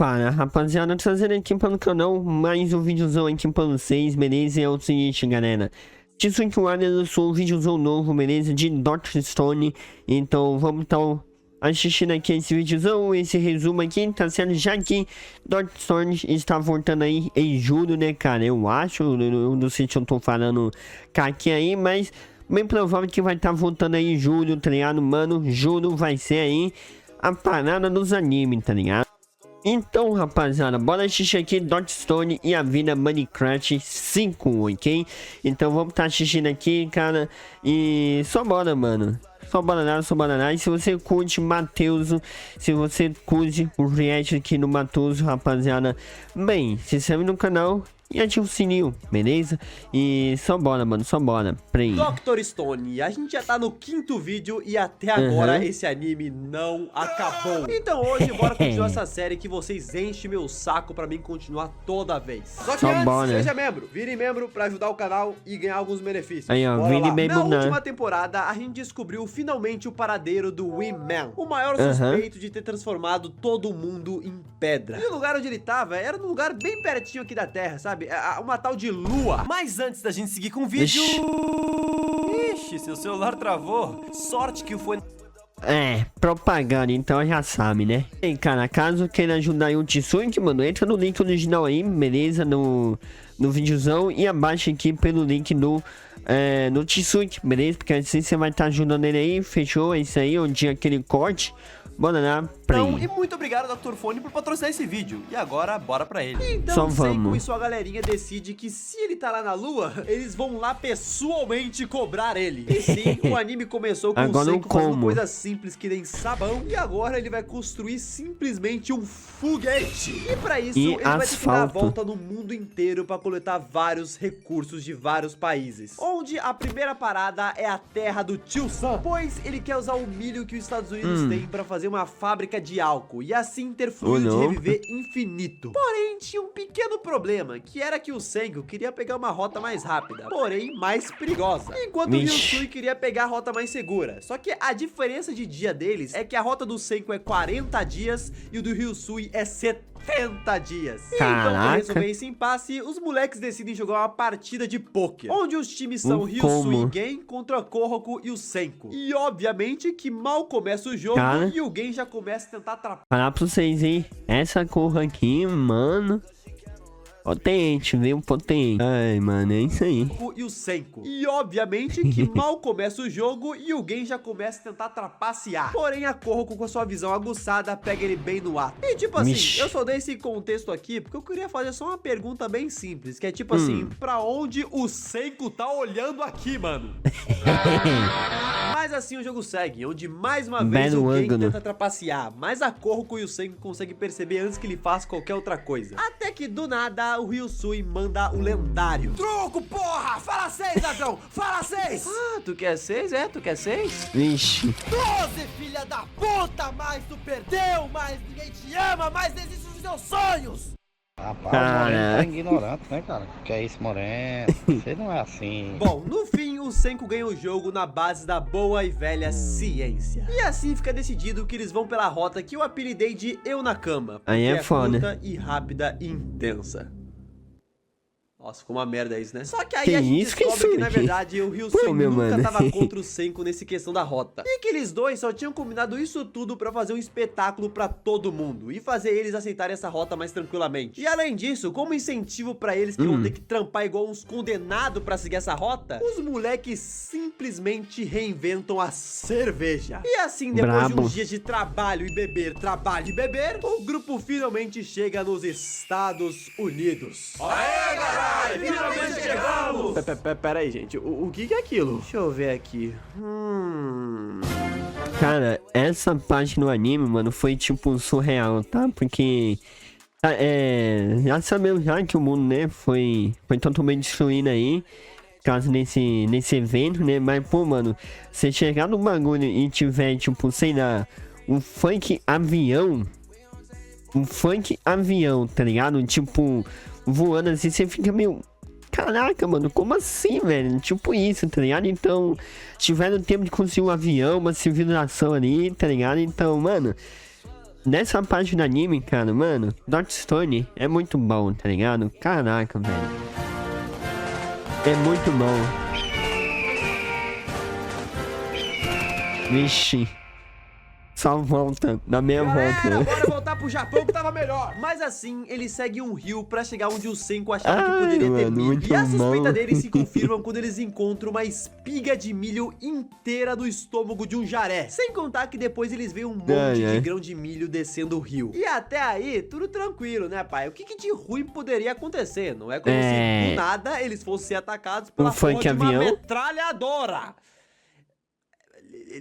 Para, rapaziada, trazendo aqui para o canal mais um videozão aqui para vocês, beleza? É o seguinte, galera. Tisuki Warrior lançou um videozão novo, beleza? De Dr. Stone. Então vamos estar assistindo aqui esse videozão, esse resumo aqui, tá sendo já que Dr. Stone está voltando aí em julho, né, cara? Eu acho, eu não sei se eu tô falando aqui aí, mas bem provável que vai estar voltando aí em julho, tá ligado? Mano, julho vai ser aí a parada dos animes, tá ligado? Então, rapaziada, bora assistir aqui Dr. Stone e a Vida Minecraft 5, ok? Então vamos estar assistindo aqui, cara, e só bora, mano. Só bora lá, só bora lá. E se você curte Matheus, se você curte o react aqui no Matheus, rapaziada, bem, se inscreve no canal e ativa o sininho, beleza? E só bora, mano, só bora. Play. Dr. Stone, a gente já tá no 5º vídeo e até agora esse anime não acabou. Então hoje bora continuar essa série que vocês enchem meu saco pra mim continuar toda vez. Só que antes, bora. seja membro, vire membro pra ajudar o canal e ganhar alguns benefícios. Aí, ó, vire membro. Na última temporada, a gente descobriu finalmente o paradeiro do Wingman, o maior suspeito de ter transformado todo mundo em pedra. E o lugar onde ele tava era num lugar bem pertinho aqui da Terra, sabe? Uma tal de lua. Mas antes da gente seguir com o vídeo... Ixi, seu celular travou. Sorte que foi... É, propaganda, então já sabe, né? E cara, caso queira ajudar aí o Tisuki, mano, entra no link original aí, beleza? No videozão e abaixa aqui pelo link no Tisuki, beleza? Porque assim você vai estar ajudando ele aí, fechou? É isso aí, onde aquele corte. Bora lá, então, e muito obrigado, Dr. Fone, por patrocinar esse vídeo. E agora, bora pra ele. Então, só vamos. E sua galerinha decide que se ele tá lá na lua, eles vão lá pessoalmente cobrar ele. E sim, o anime começou com o Senku fazendo coisas simples que nem sabão. E agora ele vai construir simplesmente um foguete. E pra isso, ele vai ter que dar a volta no mundo inteiro pra coletar vários recursos de vários países. Onde a primeira parada é a terra do Tio Sam, pois ele quer usar o milho que os Estados Unidos têm pra fazer uma fábrica de álcool e assim ter fluido de reviver infinito. Porém, tinha um pequeno problema, que era que o Senku queria pegar uma rota mais rápida, porém mais perigosa, enquanto o Ryusui queria pegar a rota mais segura. Só que a diferença de dia deles é que a rota do Senku é 40 dias e o do Ryusui é 70 dias. Caraca. Então, pra resolver esse impasse, os moleques decidem jogar uma partida de pôquer, onde os times são Ryusui e Gen contra Koroku e o Senku. E obviamente que mal começa o jogo e o Gen já começa a tentar atrapalhar. Falar pra vocês, hein? Essa cor aqui, mano, potente, veio potente. Ai, mano, é isso aí. E o Senku. E obviamente que mal começa o jogo e o Gen já começa a tentar trapacear. Porém, a Koroku com a sua visão aguçada pega ele bem no ato. E tipo assim, eu só dei esse contexto aqui porque eu queria fazer só uma pergunta bem simples, que é tipo assim, pra onde o Senku tá olhando aqui, mano? Mas assim o jogo segue, onde mais uma vez o Gen tenta trapacear, mas a Koroku e o Senku conseguem perceber antes que ele faça qualquer outra coisa. Até que do nada o Ryusui manda o lendário: truco, porra! Fala 6, ladrão! Fala 6! Ah, tu quer 6? É? Tu quer 6? Vixe. 12, filha da puta! Mas tu perdeu, mas ninguém te ama, mas desiste dos seus sonhos! Rapaz, o Moreno tá ignorante, né, cara? Que é isso, Moreno? Você não é assim. Bom, no fim, o Senku ganha o jogo na base da boa e velha ciência. E assim fica decidido que eles vão pela rota que eu apelidei de Eu na Cama. Aí é foda. Curta e rápida e intensa. Nossa, ficou uma merda isso, né? Só que aí a gente descobre que, na verdade, o Ryusui nunca tava contra o Senku nesse questão da rota. E que eles dois só tinham combinado isso tudo pra fazer um espetáculo pra todo mundo. E fazer eles aceitarem essa rota mais tranquilamente. E além disso, como incentivo pra eles que vão ter que trampar igual uns condenados pra seguir essa rota, os moleques simplesmente reinventam a cerveja. E assim, depois de uns dias de trabalho e beber, o grupo finalmente chega nos Estados Unidos. Aê, galera! Finalmente chegamos! Pera aí, gente. O que é aquilo? Deixa eu ver aqui. Cara, essa parte no anime, mano, foi tipo surreal, tá? Porque já sabemos já que o mundo, né, foi totalmente destruído aí, caso nesse evento, né? Mas, pô, mano, você chegar no bagulho e tiver, tipo, sei lá, um funk avião, tá ligado? Tipo, voando assim, você fica meio... Caraca, mano, como assim, velho? Tipo isso, tá ligado? Então, tiveram tempo de construir um avião, uma civilização ali, tá ligado? Então, mano, Nessa parte do anime, cara, mano, Dr. Stone é muito bom, tá ligado? Caraca, velho. É muito bom. Vixe. Só volta, na meia volta. Bora voltar pro Japão que tava melhor. Mas assim, ele segue um rio pra chegar onde o Senku achava que poderia ter milho. E a suspeita deles se confirma quando eles encontram uma espiga de milho inteira do estômago de um jaré. Sem contar que depois eles veem um monte de grão de milho descendo o rio. E até aí, tudo tranquilo, né, pai? O que de ruim poderia acontecer? Não é como se do nada eles fossem ser atacados pela porra de uma metralhadora.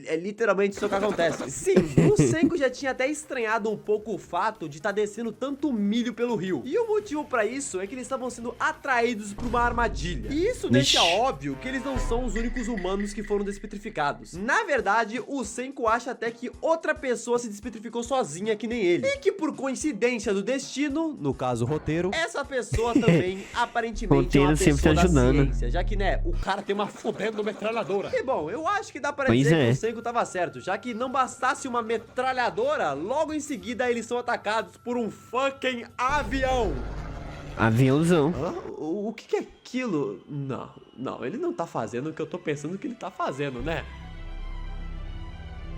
É literalmente isso que acontece. Sim, o Senku já tinha até estranhado um pouco o fato de estar descendo tanto milho pelo rio. E o motivo pra isso é que eles estavam sendo atraídos por uma armadilha. E isso deixa óbvio que eles não são os únicos humanos que foram despetrificados. Na verdade, o Senku acha até que outra pessoa se despetrificou sozinha que nem ele. E que por coincidência do destino, no caso o roteiro, essa pessoa também aparentemente é uma pessoa da ciência. Já que, né, o cara tem uma fodendo metralhadora. E bom, eu acho que dá pra dizer que o Senku tava certo, já que não bastasse uma metralhadora, logo em seguida eles são atacados por um fucking avião. Aviãozão. O que é aquilo? Não, ele não tá fazendo o que eu tô pensando que ele tá fazendo, né?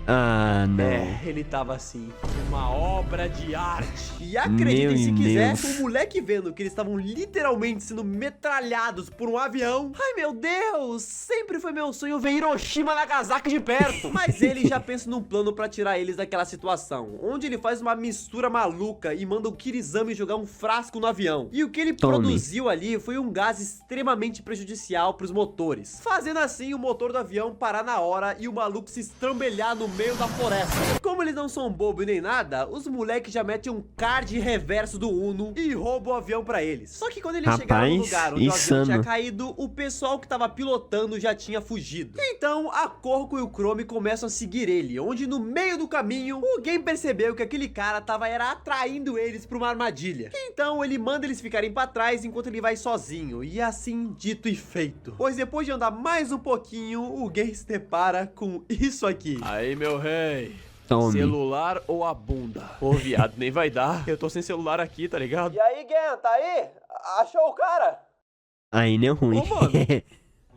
Ah, não. Ele tava assim, uma obra de arte. E acreditem se quiser, o moleque vendo que eles estavam literalmente sendo metralhados por um avião. Ai, meu Deus, sempre foi meu sonho ver Hiroshima Nagasaki de perto. Mas ele já pensa num plano pra tirar eles daquela situação, onde ele faz uma mistura maluca e manda o Kirizami jogar um frasco no avião. E o que ele produziu ali foi um gás extremamente prejudicial pros motores, fazendo assim o motor do avião parar na hora e o maluco se estrambelhar no meio da floresta. Como eles não são bobo nem nada, os moleques já metem um card reverso do Uno e roubam o avião pra eles. Só que quando eles chegaram no lugar onde o avião tinha caído, o pessoal que tava pilotando já tinha fugido. Então a Korko e o Chrome começam a seguir ele, onde no meio do caminho, alguém percebeu que aquele cara tava atraindo eles pra uma armadilha. Então ele manda eles ficarem pra trás enquanto ele vai sozinho, e assim dito e feito. Pois depois de andar mais um pouquinho, o Gen se depara com isso aqui. Aí, meu rei, celular ou a bunda? Ô, viado, nem vai dar. Eu tô sem celular aqui, tá ligado? E aí, Gen, tá aí? Achou o cara? Aí não é ruim. Ô, mano,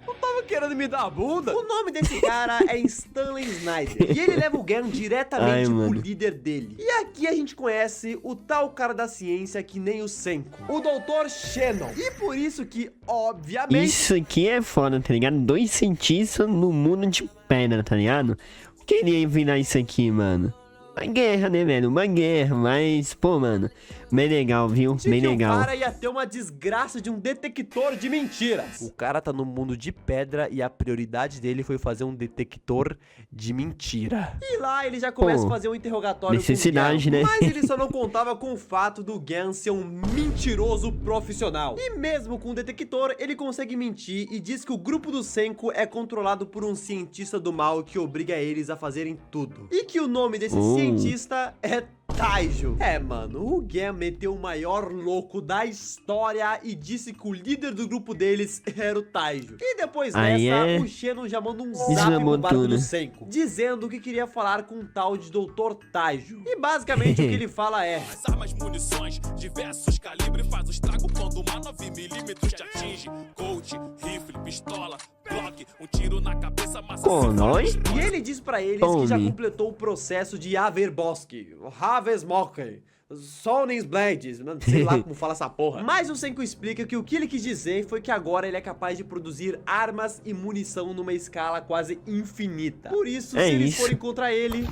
não tava querendo me dar a bunda? O nome desse cara é Stanley Snyder. E ele leva o Gen diretamente pro líder dele. E aqui a gente conhece o tal cara da ciência que nem o Senku, o Dr. Shannon. E por isso que, obviamente... Isso aqui é foda, tá ligado? 2 cientistas no mundo de pedra, tá ligado? Queria virar isso aqui, mano. Uma guerra, né, velho? Uma guerra, mas, pô, mano, bem legal, viu? Bem legal. O cara ia ter uma desgraça de um detector de mentiras. O cara tá no mundo de pedra e a prioridade dele foi fazer um detector de mentira. E lá ele já começa a fazer um interrogatório necessidade, com o Gen, né? mas ele só não contava com o fato do Gen ser um mentiroso profissional. E mesmo com o detector, ele consegue mentir e diz que o grupo do Senku é controlado por um cientista do mal que obriga eles a fazerem tudo. E que o nome desse cientista é Taijo. É, mano, o Gen meteu o maior louco da história e disse que o líder do grupo deles era o Taijo. E depois dessa, o Shannon já manda um zap pro barco do Senku, dizendo que queria falar com um tal de Dr. Taijo. E basicamente o que ele fala é: as armas, munições, diversos calibres, faz o estrago quando uma 9mm te atinge. Colt, rifle, pistola, Glock, um tiro na cabeça, massa. E ele diz pra eles que já completou o processo de Haverbosk, Havesmoker, Sonens Blades, sei lá como fala essa porra. Mas o Senku explica que o que ele quis dizer foi que agora ele é capaz de produzir armas e munição numa escala quase infinita. Por isso, se eles forem contra ele...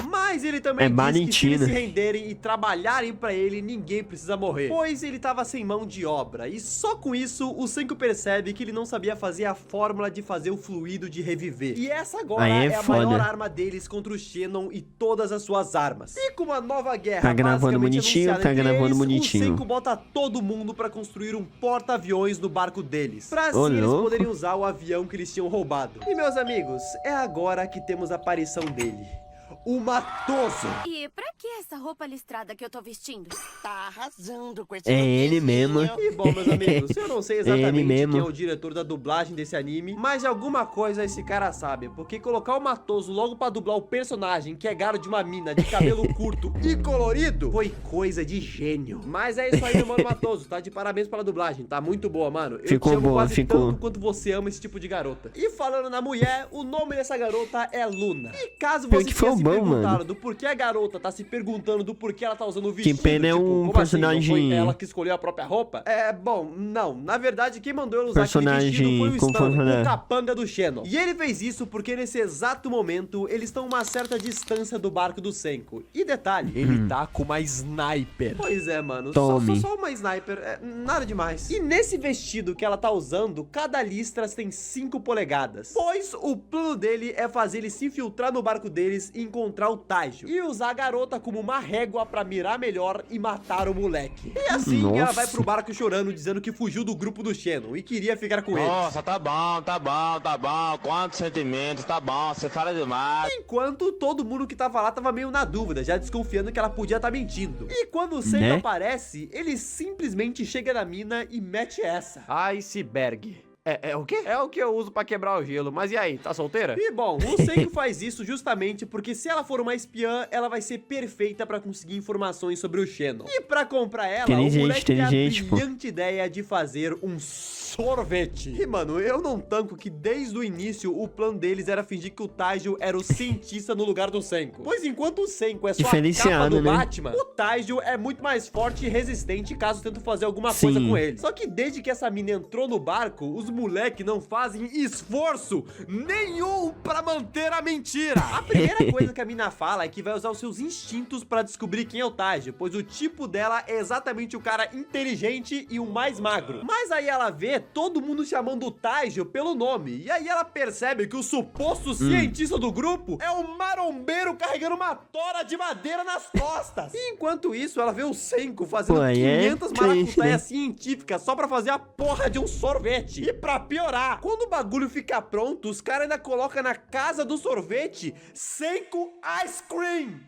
Mas ele também diz que se eles se renderem e trabalharem pra ele, ninguém precisa morrer, pois ele tava sem mão de obra. E só com isso, o Senku percebe que ele não sabia fazer a fórmula de fazer o fluido de reviver. E essa agora é a maior arma deles contra o Shannon e todas as suas armas. E com uma nova guerra tá gravando bonitinho, o Senku bota todo mundo pra construir um porta-aviões no barco deles, pra assim eles poderem usar o avião que eles tinham roubado. E meus amigos, é agora que temos a aparição dele. o Matoso. E pra que essa roupa listrada que eu tô vestindo? Tá arrasando com esse É ele mesmo. E bom, meus amigos, eu não sei Ele exatamente mesmo. quem é o diretor da dublagem desse anime, mas de alguma coisa esse cara sabe, porque colocar o Matoso logo pra dublar o personagem, que é garo de uma mina, de cabelo curto e colorido, foi coisa de gênio. Mas é isso aí, meu mano Matoso, tá de parabéns pela dublagem, tá muito boa, mano. Eu Ficou te amo boa, quase ficou. tanto quanto você ama esse tipo de garota. E falando na mulher, o nome dessa garota é Luna. E caso Pior você que tenha foi se bom, perguntado mano. do porquê a garota tá se perguntando do porquê ela tá usando o vestido, pena é um como personagem- assim, não foi ela que escolheu a própria roupa? Bom, não. Na verdade, quem mandou ela usar Personagem aquele vestido foi o com Stanley, o personagem. capanga do Shannon. E ele fez isso porque nesse exato momento, eles estão a uma certa distância do barco do Senko. E detalhe, ele tá com uma sniper. Pois é, mano. Tome. Só uma sniper. Nada demais. E nesse vestido que ela tá usando, cada listra tem 5 polegadas. Pois o plano dele é fazer ele se infiltrar no barco deles e encontrar o Taiju. E usar a garota como uma régua pra mirar melhor e matar o moleque. E assim ela Nossa. vai pro barco chorando, dizendo que fugiu do grupo do Shannon e queria ficar com ele. Nossa, tá bom, tá bom, tá bom. Quantos sentimentos, tá bom, você fala demais. Enquanto todo mundo que tava lá tava meio na dúvida, já desconfiando que ela podia estar mentindo. E quando o Senko Né? aparece, ele simplesmente chega na mina e mete essa. Iceberg. É o quê? É o que eu uso pra quebrar o gelo. Mas e aí, tá solteira? E bom, o Senko faz isso justamente porque se ela for uma espiã, ela vai ser perfeita pra conseguir informações sobre o Shannon. E pra comprar ela, o moleque tem a brilhante ideia de fazer um sorvete. E mano, eu não tanco que desde o início o plano deles era fingir que o Taiju era o cientista no lugar do Senko. Pois enquanto o Senko é só a capa Diferenciado, do né? Batman, o Taiju é muito mais forte e resistente caso tente fazer alguma coisa Sim. com ele. Só que desde que essa mina entrou no barco, os moleque não fazem esforço nenhum pra manter a mentira. A primeira coisa que a mina fala é que vai usar os seus instintos pra descobrir quem é o Taiju, pois o tipo dela é exatamente o cara inteligente e o mais magro. Mas aí ela vê todo mundo chamando o Taiju pelo nome, e aí ela percebe que o suposto cientista do grupo é o marombeiro carregando uma tora de madeira nas costas. E enquanto isso, ela vê o Senko fazendo Pô, aí é 500 triste, maracutaias né? científicas só pra fazer a porra de um sorvete. E pra piorar, quando o bagulho fica pronto, os caras ainda colocam na casa do sorvete Senko Ice Cream.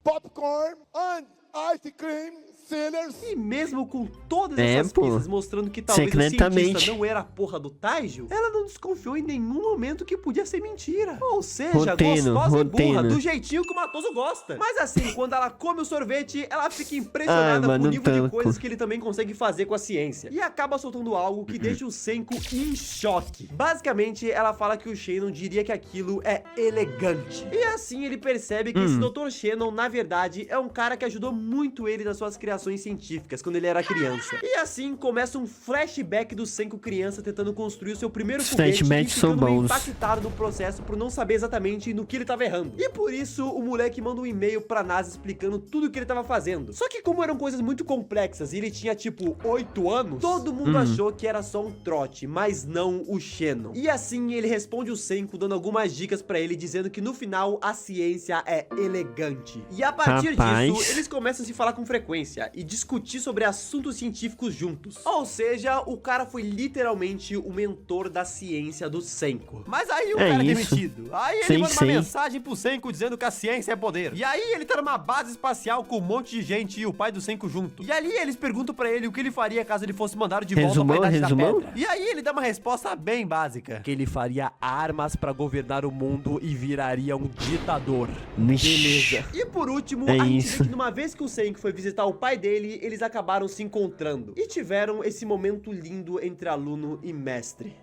Popcorn and ice cream sellers. E mesmo com todas É, essas pô. pistas mostrando que talvez o Secretamente. cientista não era a porra do Taiju, ela não desconfiou em nenhum momento que podia ser mentira. Ou seja, Roteiro, gostosa e burra, roteiro. do jeitinho que o Matoso gosta. Mas assim, quando ela come o sorvete, ela fica impressionada com o mano, nível de tanco. coisas que ele também consegue fazer com a ciência. E acaba soltando algo que deixa o Senko em choque. Basicamente, ela fala que o Shannon diria que aquilo é elegante. E assim ele percebe que esse Dr. Shannon, na verdade, é um cara que ajudou muito ele nas suas criações científicas quando ele era criança. E assim começa um flashback do Senko criança tentando construir o seu primeiro Os foguete e flashbacks são ficando meio bons. impactado no processo por não saber exatamente no que ele tava errando. E por isso o moleque manda um e-mail pra NASA explicando tudo o que ele tava fazendo. Só que como eram coisas muito complexas e ele tinha tipo 8 anos, todo mundo achou que era só um trote, mas não o Shannon. E assim ele responde o Senko dando algumas dicas pra ele, dizendo que no final a ciência é elegante. E a partir Rapaz. disso, eles começam a se falar com frequência e discutir sobre assuntos científicos juntos. Ou seja, o cara foi literalmente o mentor da ciência do Senko. Mas aí o É cara é isso. demitido. Aí ele Sim, manda sim. uma mensagem pro Senko dizendo que a ciência é poder. E aí ele tá numa base espacial com um monte de gente e o pai do Senko junto. E ali eles perguntam pra ele o que ele faria caso ele fosse mandado de volta Resumão, pra Idade resumão? da Pedra. E aí ele dá uma resposta bem básica. Que ele faria armas pra governar o mundo e viraria um ditador. Vixe. Beleza. E por último, É a gente isso. vê que numa vez que o Senko foi visitar o pai dele, eles acabaram se encontrando. E tiveram esse momento lindo entre aluno e mestre.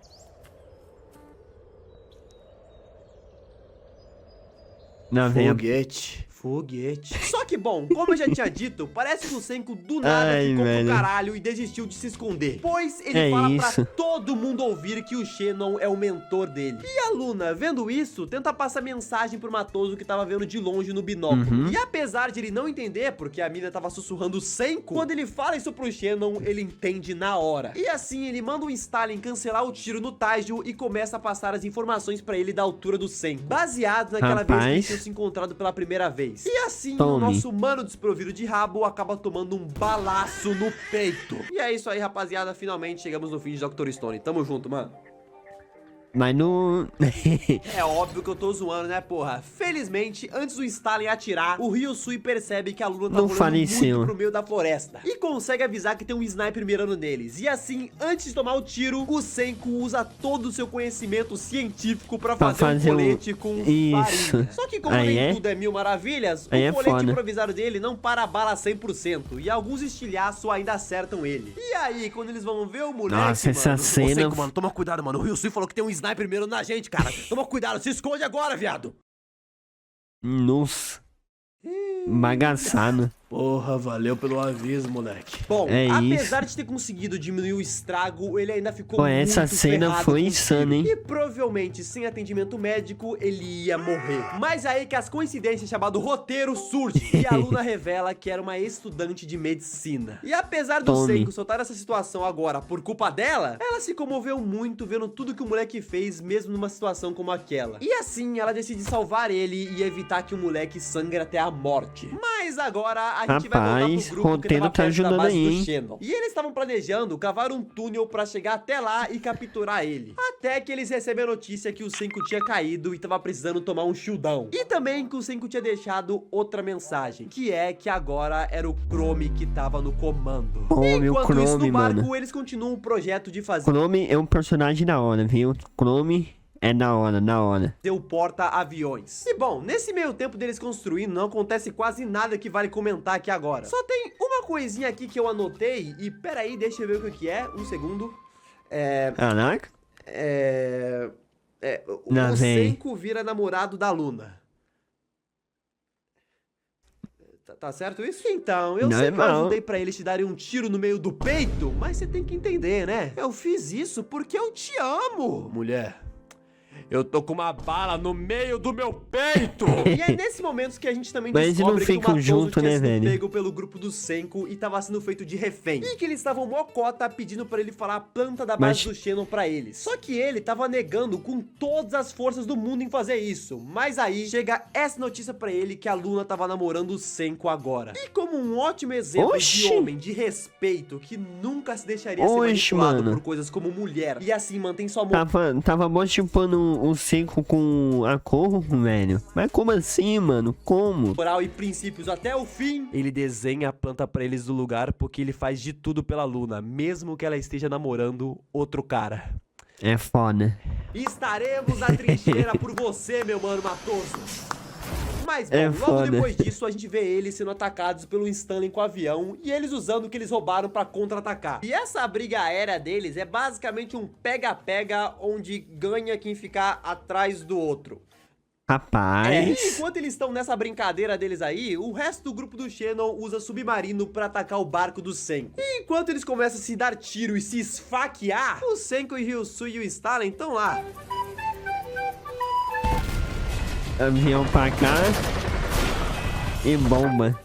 Não, vem a... Foguete. Só que, bom, como eu já tinha dito, parece que o Senko do nada Ai, ficou velho. pro caralho e desistiu de se esconder. Pois ele É fala isso. pra todo mundo ouvir que o Shannon é o mentor dele. E a Luna, vendo isso, tenta passar mensagem pro Matoso que tava vendo de longe no binóculo. E apesar de ele não entender, porque a mina tava sussurrando Senko, quando ele fala isso pro Shannon, ele entende na hora. E assim, ele manda o Stalin cancelar o tiro no Taiju e começa a passar as informações pra ele da altura do Senko, baseado naquela vez que eles tinham se encontrado pela primeira vez. E assim, o nosso mano desprovido de rabo acaba tomando um balaço no peito. E é isso aí, rapaziada. Finalmente chegamos no fim de Dr. Stone. Tamo junto, mano. Mas não... É óbvio que eu tô zoando, né, porra? Felizmente, antes do Stalin atirar, o Ryusui percebe que a Luna tá Não voando faleceu. muito pro meio da floresta. E consegue avisar que tem um sniper mirando neles. E assim, antes de tomar o tiro, o Senku usa todo o seu conhecimento científico pra fazer um colete com Isso. farinha. Só que como Aí nem é? tudo é mil maravilhas, Aí o é colete foda. improvisado dele não para a bala 100%. E alguns estilhaços ainda acertam ele. E aí, quando eles vão ver o moleque, Nossa, essa mano... cena... Ô, Senku, mano, toma cuidado, mano. O Ryusui falou que tem um sniper mirando na gente, cara. Toma cuidado, se esconde agora, viado. Nossa. Bagaçado. Porra, valeu pelo aviso, moleque. Bom, É apesar de ter conseguido diminuir o estrago, ele ainda ficou Pô, essa muito cena ferrado foi com o insana, tiro. hein? E provavelmente, sem atendimento médico, ele ia morrer. Mas aí que as coincidências chamado roteiro surge e a Luna revela que era uma estudante de medicina. E apesar do Tome. Senku soltar essa situação agora por culpa dela, ela se comoveu muito vendo tudo que o moleque fez, mesmo numa situação como aquela. E assim, ela decide salvar ele e evitar que o moleque sangre até a morte. Mas agora a gente vai voltar pro Rapaz, grupo que roteiro tava tá perto da ajudando base aí, do hein? Shannon. E eles estavam planejando cavar um túnel pra chegar até lá e capturar ele. Até que eles recebem a notícia que o Senku tinha caído e tava precisando tomar um shieldão. E também que o Senku tinha deixado outra mensagem, que é que agora era o Chrome que tava no comando. Chrome, o Enquanto isso, no Chrome, barco, mano. eles continuam o projeto de fazer Chrome é um personagem da hora, viu? Chrome é da hora, da hora. o porta-aviões. E bom, nesse meio tempo deles construindo, não acontece quase nada que vale comentar aqui agora. Só tem uma coisinha aqui que eu anotei e peraí, deixa eu ver o que é, um segundo. Caraca. Lá O vem. Senku vira namorado da Luna. Tá certo isso? Então, eu Não sei é que eu não. ajudei pra eles te darem um tiro no meio do peito, mas você tem que entender, né? Eu fiz isso porque eu te amo. Mulher, eu tô com uma bala no meio do meu peito. E é nesse momento que a gente também Mas eles não descobre que o ficam Matoso junto, tinha né, sido velho? pego pelo grupo do Senku e tava sendo feito de refém. E que eles estavam mocota pedindo pra ele falar a planta da base Mas- do Shannon pra eles. Só que ele tava negando com todas as forças do mundo em fazer isso. Mas aí chega essa notícia pra ele que a Luna tava namorando o Senku agora. E como um ótimo exemplo Oxi! de homem de respeito que nunca se deixaria ser Oxi, manipulado mano. por coisas como mulher e assim mantém sua moral Tava mó chupando um Senku com a Corro, velho. Mas como assim, mano? Como? e princípios até o fim, ele desenha a planta pra eles do lugar porque ele faz de tudo pela Luna, mesmo que ela esteja namorando outro cara. É foda. Estaremos na trincheira por você, meu mano Matoso. Mas, bom, É logo foda. depois disso, a gente vê eles sendo atacados pelo Stanley com o avião e eles usando o que eles roubaram pra contra-atacar. E essa briga aérea deles é basicamente um pega-pega onde ganha quem ficar atrás do outro. E Rapaz. enquanto eles estão nessa brincadeira deles aí, o resto do grupo do Shannon usa submarino pra atacar o barco do Senku. E enquanto eles começam a se dar tiro e se esfaquear, o Senku e o Ryusui e o Stalin estão lá. Avião pra cá. E bomba.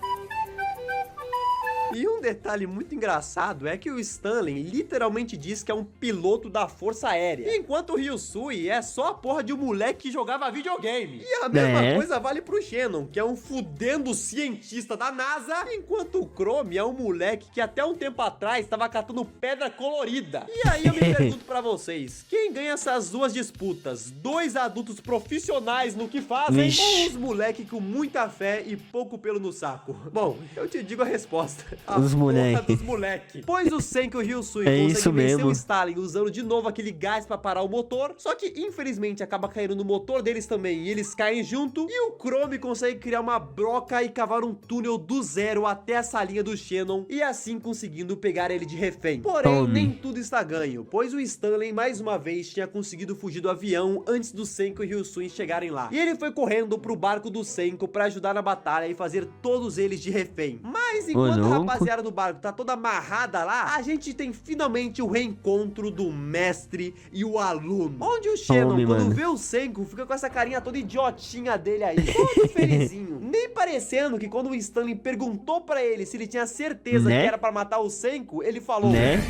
E um detalhe muito engraçado é que o Stanley literalmente diz que é um piloto da Força Aérea, enquanto o Ryusui é só a porra de um moleque que jogava videogame. E a mesma coisa vale pro Shannon, que é um fudendo cientista da NASA, enquanto o Chrome é um moleque que até um tempo atrás estava catando pedra colorida. E aí eu me pergunto pra vocês, quem ganha essas duas disputas? Dois adultos profissionais no que fazem Vixe. ou os moleque com muita fé e pouco pelo no saco? Bom, eu te digo a resposta. A Os porra moleque. dos moleque. Pois o Senku e o Ryusui É conseguem isso vencer mesmo. o Stalin usando de novo aquele gás pra parar o motor, só que infelizmente acaba caindo no motor deles também e eles caem junto, e o Chrome consegue criar uma broca e cavar um túnel do zero até a salinha do Shannon e assim conseguindo pegar ele de refém. Porém, Tome. nem tudo está ganho, pois o Stanley mais uma vez tinha conseguido fugir do avião antes do Senku e Ryusui chegarem lá. E ele foi correndo pro barco do Senku pra ajudar na batalha e fazer todos eles de refém. Mas enquanto a louco. rapaziada do barco tá toda amarrada lá, a gente tem finalmente o reencontro do mestre e o aluno. Onde o Shannon, Tome, quando mano. vê o Senku, fica com essa carinha toda idiotinha dele aí, todo felizinho. Nem parecendo que quando o Stanley perguntou pra ele se ele tinha certeza Né? que era pra matar o Senku, ele falou... Né?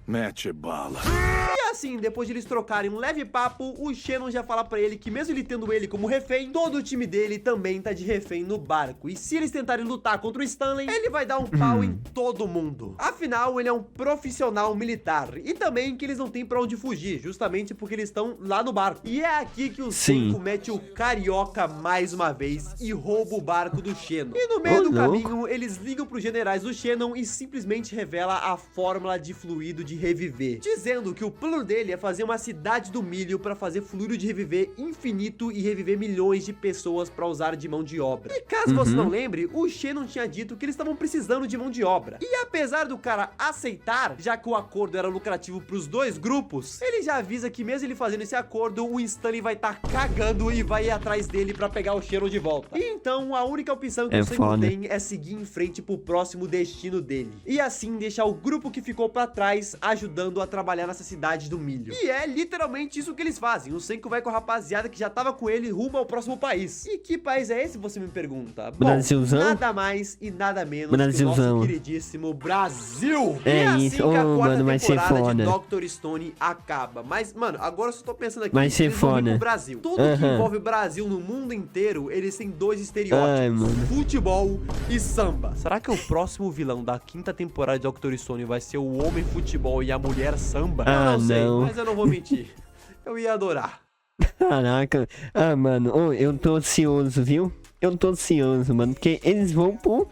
Mete bala. E assim, depois de eles trocarem um leve papo, o Shannon já fala pra ele que mesmo ele tendo ele como refém, todo o time dele também tá de refém no barco. E se eles tentarem lutar contra o Stanley, ele vai dar um pau em todo mundo. Afinal, ele é um profissional militar. E também que eles não têm pra onde fugir, justamente porque eles estão lá no barco. E é aqui que o Senku mete o carioca mais uma vez e rouba o barco do Shannon. E no meio do caminho, eles ligam pros generais do Shannon e simplesmente revela a fórmula de fluido de reviver, dizendo que o plano dele é fazer uma cidade do milho pra fazer fluido de reviver infinito e reviver milhões de pessoas pra usar de mão de obra. E caso você não lembre, o Shannon tinha dito que eles estavam precisando de mão de obra. E apesar do cara aceitar, já que o acordo era lucrativo pros dois grupos, ele já avisa que mesmo ele fazendo esse acordo, o Stanley vai estar cagando e vai ir atrás dele pra pegar o Shannon de volta. E então a única opção que o Senku tem é seguir em frente pro próximo destino dele. E assim deixar o grupo que ficou pra trás ajudando a trabalhar nessa cidade do milho. E é literalmente isso que eles fazem. O Senku vai com a rapaziada que já tava com ele rumo ao próximo país. E que país é esse, você me pergunta? Bom, Brasilzão? Nada mais e nada menos Brasilzão. que o nosso queridíssimo Brasil. É e é assim isso. que a quarta vai ser temporada de foda. Dr. Stone acaba. Mas, mano, agora eu só tô pensando aqui. Vai ser eles vão vir foda. pro Brasil. Tudo que envolve o Brasil no mundo inteiro, eles têm dois estereótipos. Ai, mano. Futebol e samba. Será que o próximo vilão da quinta temporada de Dr. Stone vai ser o homem futebol e a mulher samba? Eu não sei, mas eu não vou mentir. Eu ia adorar. Caraca. Ah, mano, eu tô ansioso, viu? Eu tô ansioso, mano, porque eles vão pro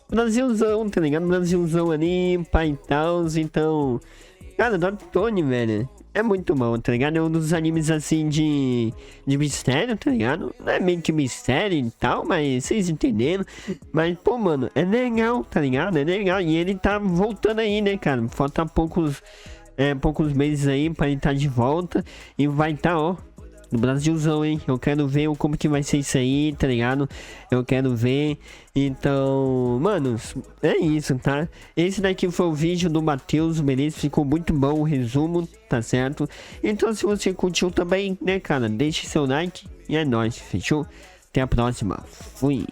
Brasilzão, tá ligado? Brasilzão ali, pai e tal, então... Cara, Dr. Stone, velho, é muito bom, tá ligado? É um dos animes, assim, de mistério, tá ligado? Não é meio que mistério e tal, mas vocês entenderam. Mas, pô, mano, é legal, tá ligado? É legal. E ele tá voltando aí, né, cara? Falta poucos meses aí pra ele tá de volta. E vai tá, ó, no Brasilzão, hein? Eu quero ver como que vai ser isso aí, tá ligado? Eu quero ver. Então, mano, é isso, tá? Esse daqui foi o vídeo do Matheus, beleza? Ficou muito bom o resumo, tá certo? Então, se você curtiu também, né, cara? Deixe seu like e é nóis, fechou? Até a próxima. Fui!